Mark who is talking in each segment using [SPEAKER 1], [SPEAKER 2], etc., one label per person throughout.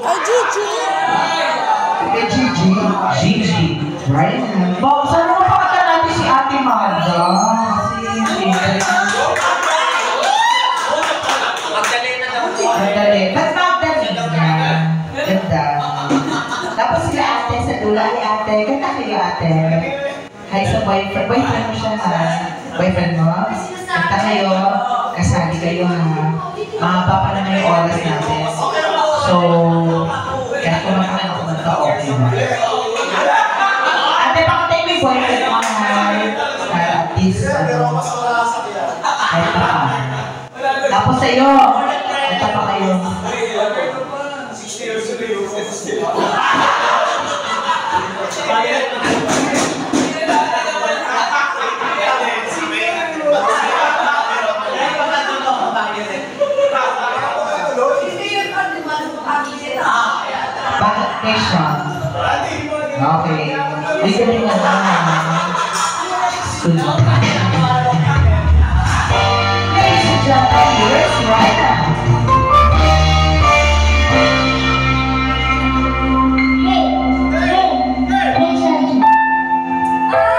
[SPEAKER 1] Kay Gigi.
[SPEAKER 2] Kay Gigi. Gigi. Right? Saan mo pakita natin si Ate Mada?
[SPEAKER 3] Magdali na daw.
[SPEAKER 2] Magdali. Ba't magdali niya? Ganda. Tapos sila ate sa dula ni ate. Ganda kayo ate. Hi sa boyfriend. Boyfriend mo siya ha? Boyfriend mo? Ganda kayo. Kasali kayo ha? Mahaba pa naman yung oras natin. So, kaya kung makakan ako ng tao, okay ba? Ate, pakatay mo yung boyfriend mo ha? Para at least, kahit pa. Tapos sa'yo, kanta pa kayo. Bakit question? Okay. Listening na lang. Ladies and gentlemen, here's Ryder.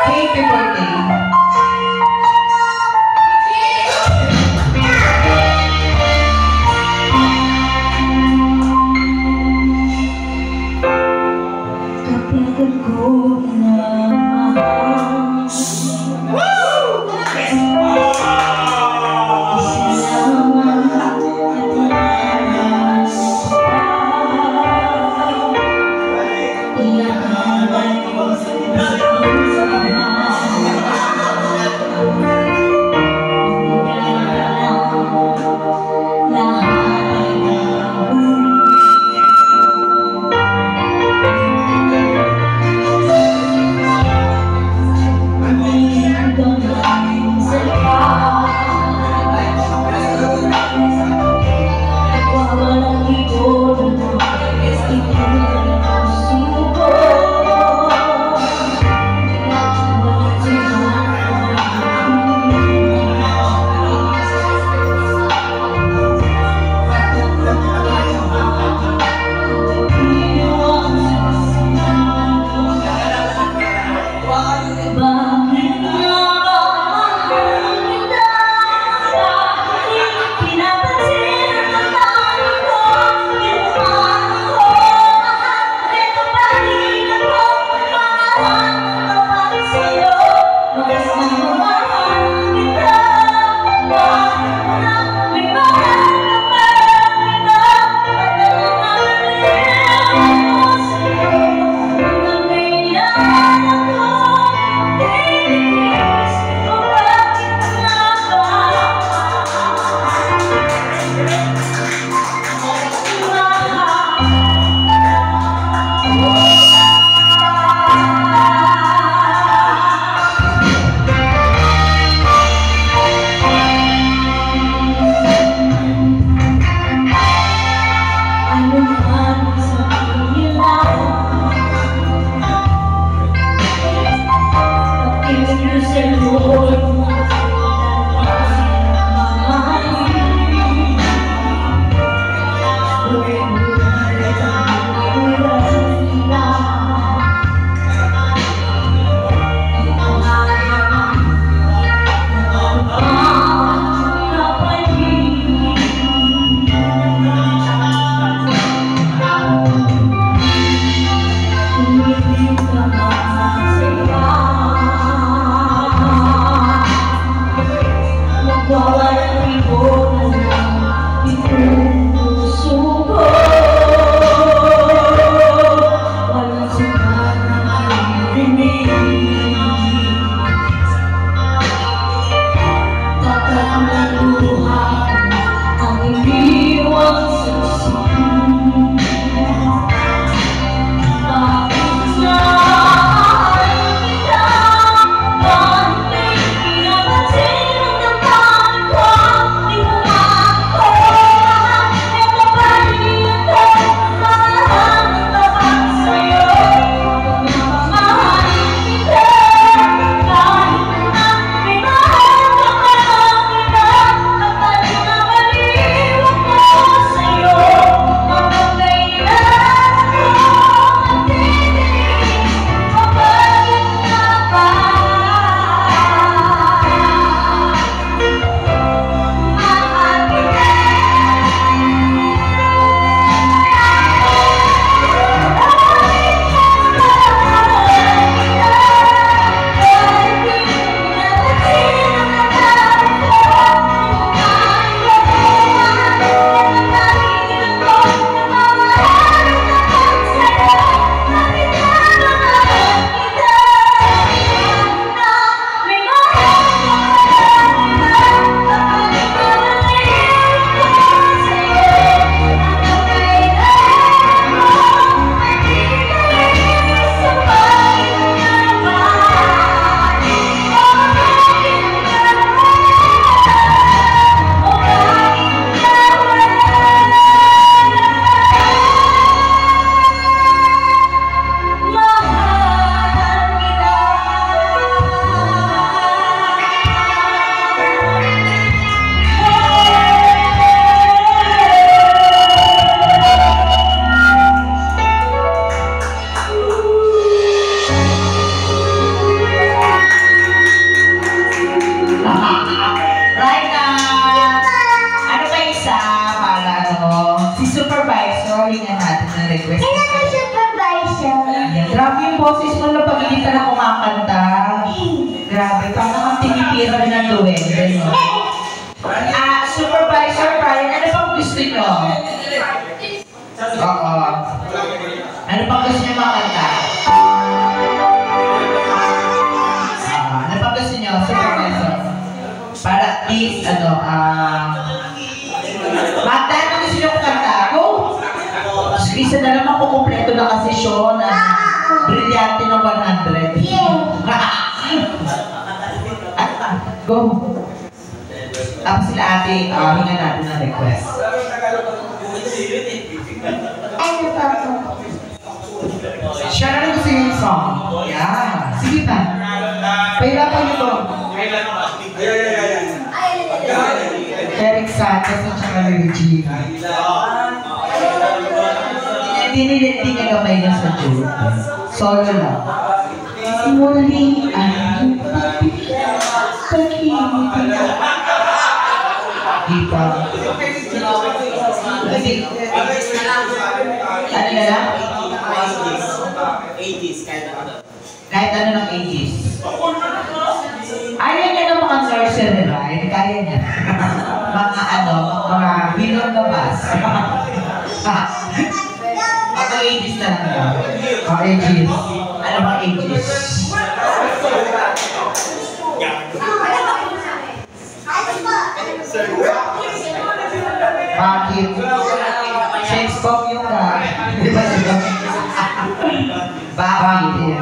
[SPEAKER 2] Happy birthday. Kapag ako namahal, isalamat Ano pang gusto niyo makanta? Ano pang gusto niyo? Supervisor. Para at least, Magda, ano gusto niyo kanta? Go! Isa na naman kukumpleto na kasi show na brilyante ng 100. Go! Tapos sila ate, hinga natin ng request. Ano pa ito? Siya na rin gusto yung song. Yeah. Sige pa. Pahirapan niyo to. Eric Santos at saka Regina. Hindi niya gamay niya sa Jude. Solo lang. Muli ang pag-ibig. Ipa. Ano na lang?
[SPEAKER 1] 80s,
[SPEAKER 2] Kahit ano ng 80s. Ayaw niya ng mga nursery rhyme. Kaya niya. Mga bilog na bus. Ako 80s na lang daw. 80s. Ano bang 80s? Bakit? Sex bomb yung ka. Di ba diba? Bakit?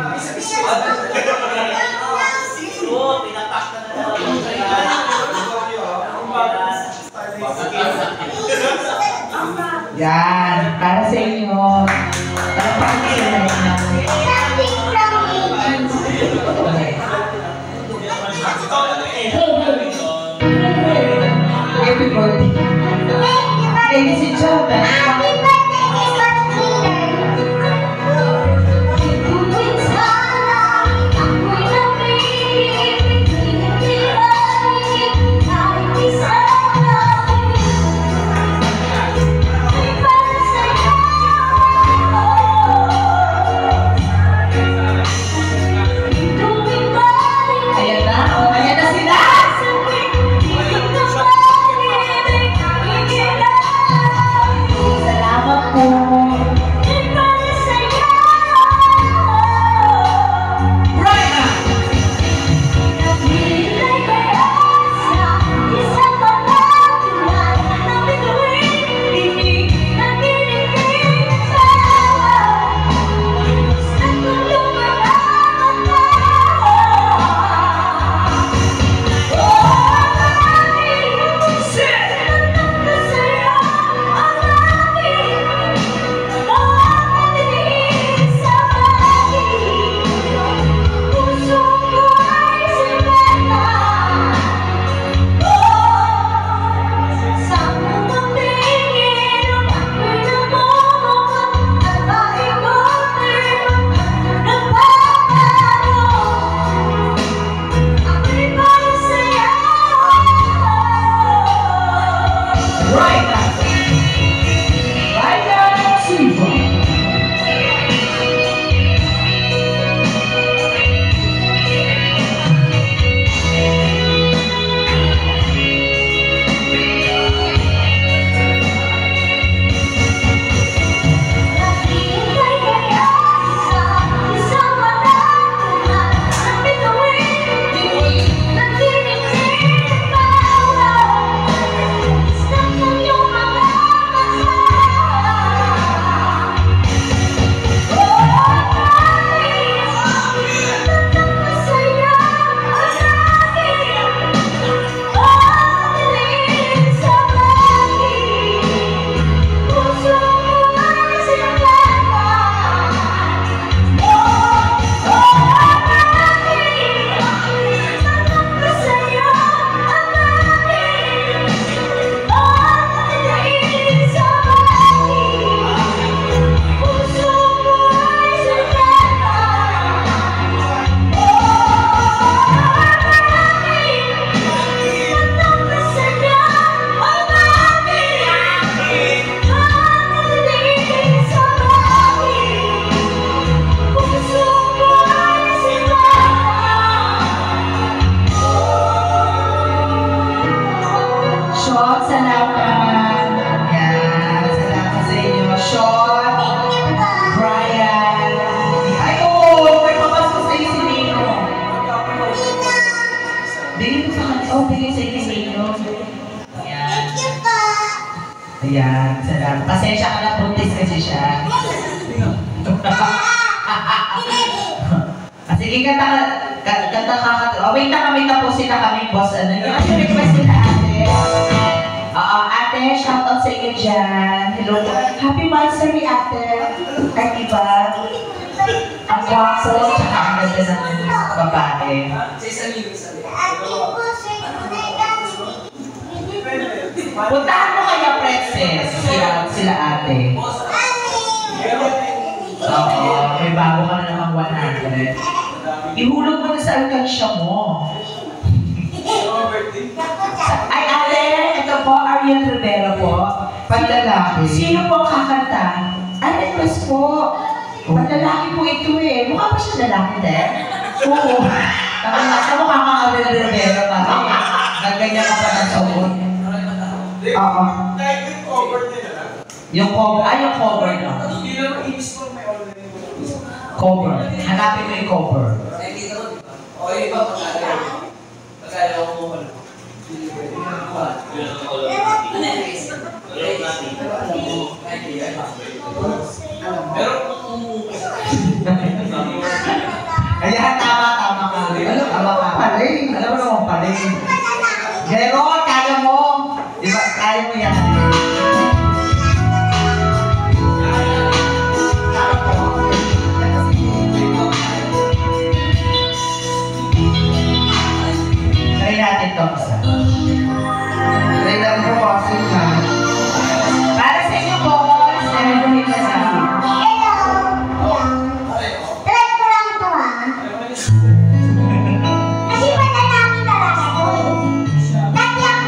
[SPEAKER 2] Yan, para sa inyo. Para pa kayo. Happy birthday. Ladies and gentlemen.
[SPEAKER 3] Happy birthday, Mr. Peter.
[SPEAKER 2] Yan, salamat. Pasensya ka na, buntis kasi siya. Sige, kanta ka. Wait na po sila kami, boss. Ano yung request nila, ate? Oo, ate, shoutout sa inyo dyan. Hello. Happy Monthsary, ate. Ay, diba? Ang gwapo, tsaka ang ganda ng babae. Puntahan mo kaya, princess, sila ate. Oo, may bago ka na namang 100. Ihulog mo na sa alkansya mo. Ay, ate, ito po, Ariel Rivera po. Panlalaki. Sino po ang kakanta? Ay, request po. Panlalaki po ito eh. Mukha pa siya lalaki din? Oo. Sa mukha kang Ariel Rivera pa. Nagganyan ka pa ng sabon. Oo. Yung cover, yung cover no? Cover. Hanapin mo yung cover. Kaya tama ka. Tama ka. Paling. Alam mo naman paling. Pero, kaya mo. Diba? Kaya mo yan. Try natin ito isa. Try natin ito kasi na. Para sa inyo po, saluhin na sa
[SPEAKER 3] Kasi panlalaki talaga to. Dati ako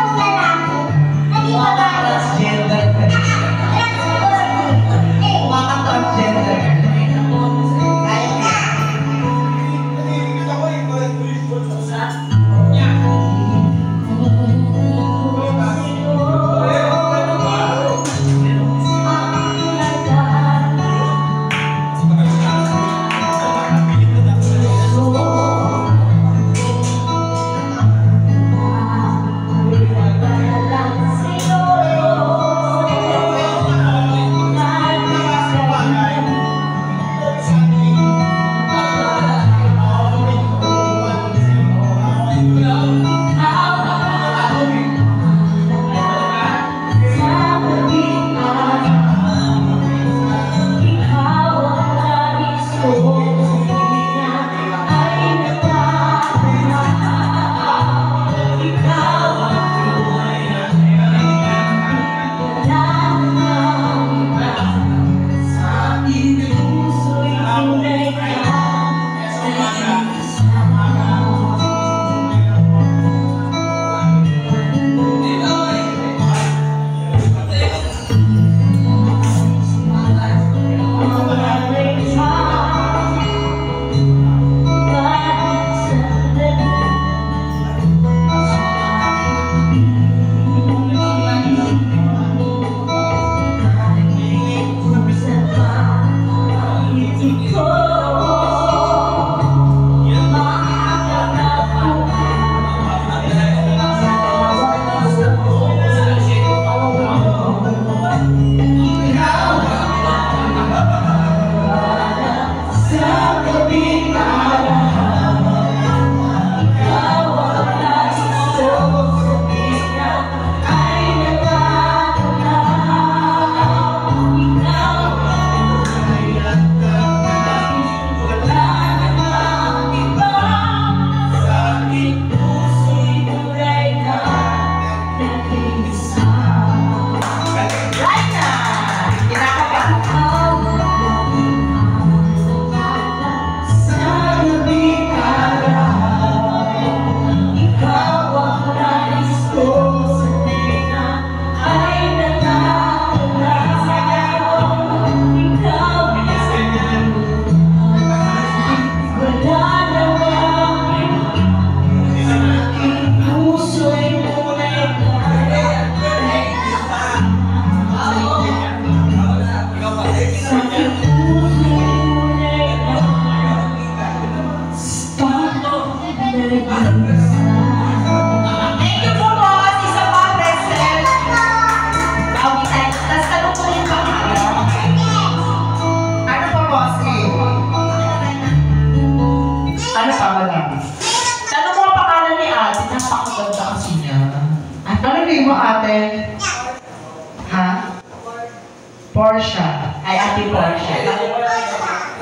[SPEAKER 2] Ate Portia.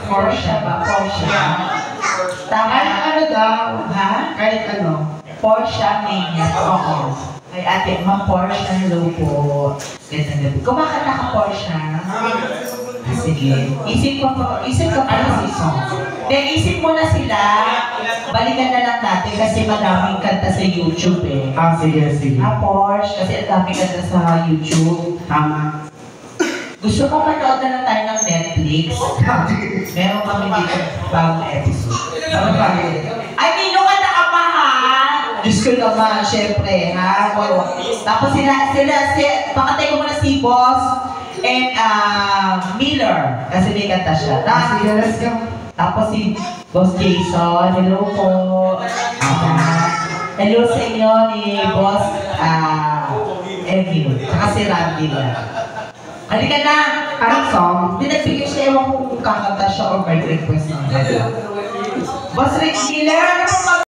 [SPEAKER 2] Portia ba? Portia. Tama?
[SPEAKER 1] Ano daw?
[SPEAKER 2] Ha?
[SPEAKER 1] Kahit ano.
[SPEAKER 2] Portia Mania. Oo. Kay Ate Ma'am Portia, hello po. Gandang gabi. Kumakanta ka, Portia? Sige. Isip ko pa si song. Then isip mo na sila. Balikan na lang natin kasi madaming kanta sa YouTube eh.
[SPEAKER 1] Sige, sige.
[SPEAKER 2] Ha, Porsche? Kasi ang daming kanta sa YouTube.
[SPEAKER 1] Tama.
[SPEAKER 2] Gusto ko manood na lang tayo ng Netflix. Meron kami dito bagong episode. Ay, Nino ka nakamahal! Diyos ko naman, syempre, ha? Tapos pakatay ko muna si Boss and Miller. Kasi may kanta siya.
[SPEAKER 1] Sige, let's go.
[SPEAKER 2] Tapos si Boss Jason, hello po. Hello sa inyo ni Boss Emil. Saka si Randy na. Halika na!
[SPEAKER 1] Anong song?
[SPEAKER 2] Hindi nagbigay siya, ewan ko kung kakanta siya or may request ng Boss Rick Miller, ano